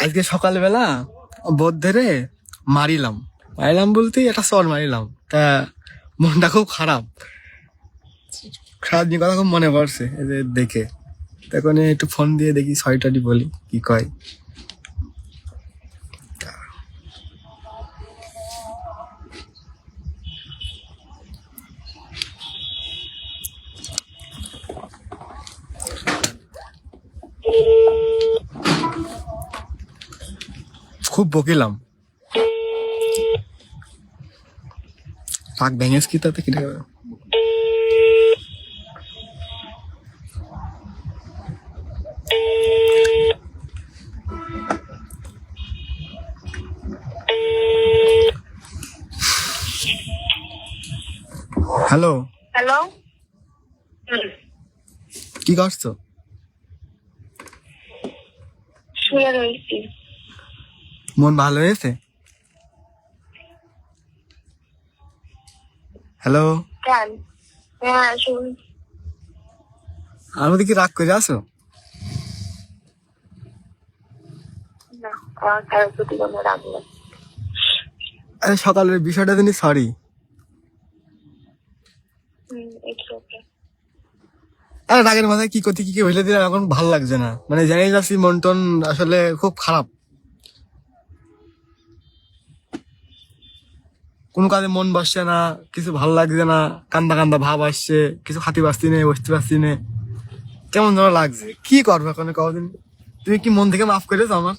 আজকে সকালবেলা বোধ ধরে মারিলাম মারিলাম বলতে একটা চর মারিলাম, তা মনটা খুব খারাপ। সারাদিন কথা খুব মনে পড়ছে এদের দেখে, তখন একটু ফোন দিয়ে দেখি সরিটারি বলি কি কয়। খুব বকিলাম, রাগ ভেঙেছ কি তাতে কি দেবে। Hello hello. কি করছো? শুয়ে রয়েছি। মন ভালো হয়েছে? হ্যালো, কেন? হ্যাঁ শুন। আমি কি রাগ করে আসো? না, আমার কারোর প্রতি কোনো রাগ নেই। আরে সকালের বিষয়টা জানি, সরি। It's okay. আরে রাগের মাথায় কি করতে কি হইলে দিলাম, এখন ভালো লাগছে না, মানে জানিয়ে যাচ্ছি মন টন আসলে খুব খারাপ। কোনো কাজে মন বসছে না, কিছু ভালো লাগছে না, কান্দা কান্দা ভাব আসছে, কিছু খাতে পারছি না, বসতে পারছি না, কেমন যেন লাগছে। কি করবো এখন কদিন? তুমি কি মন থেকে মাফ করেছো আমার?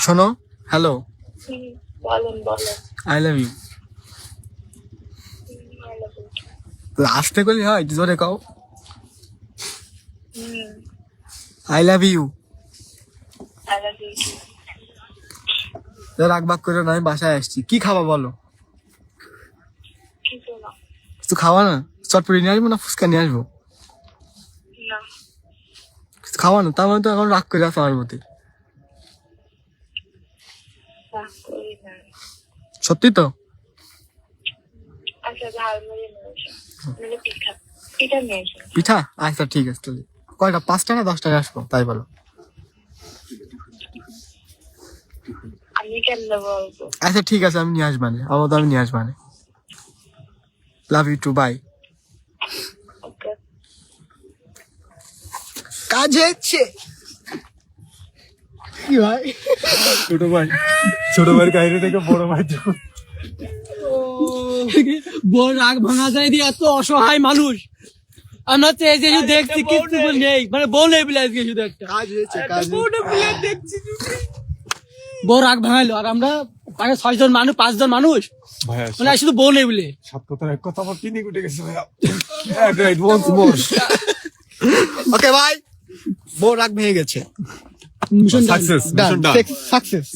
শোনো, হ্যালো, বলেন বলেন। I love you. আসতে করলে হয়, একটু জোরে কও। I love you. রাগ বাগ করে না, আমি বাসায় আসছি। কি খাবা বলো? কিছু খাওয়া না? চটপটি নিয়ে আসবো না ফুচকা নিয়ে আসবো? কিছু খাওয়া না? তার মানে তো এখন রাগ করে আসো আমার প্রতি। সত্যি তো? পিঠা? আচ্ছা ঠিক আছে, তাহলে কয়টা, 5টা না 10টায় আসবো তাই বলো। আমি কেমনে বলবো? আচ্ছা ঠিক আছে, আমি নিয়ে আসবানে, আমার তো আমি নিয়ে আসবানে। Love you too, bye. কাজ হচ্ছে কি ভাই? ছোট ভাইয়ের কাহিনী থেকে বড় ভাই বড় রাগ ভাঙা যায় দিয়ে এত অসহায় মানুষ আমরা তো এই যে দেখছি কিছু নেই, মানে বউ নেই বলে আজকে শুধু একটা কাজ হয়েছে, কাজ দেখছি বউ রাগ ভাঙাইলো, আর আমরা মানে 6 জন মানুষ 5 জন মানুষ ভাইয়া মানে শুধু বউ নেই বলে। সত্যতার এক কথা আমার কিনে উঠে গেছে ভাইয়া। ওকে ভাই, বউ রাগ ভেঙে গেছে। Mission success success.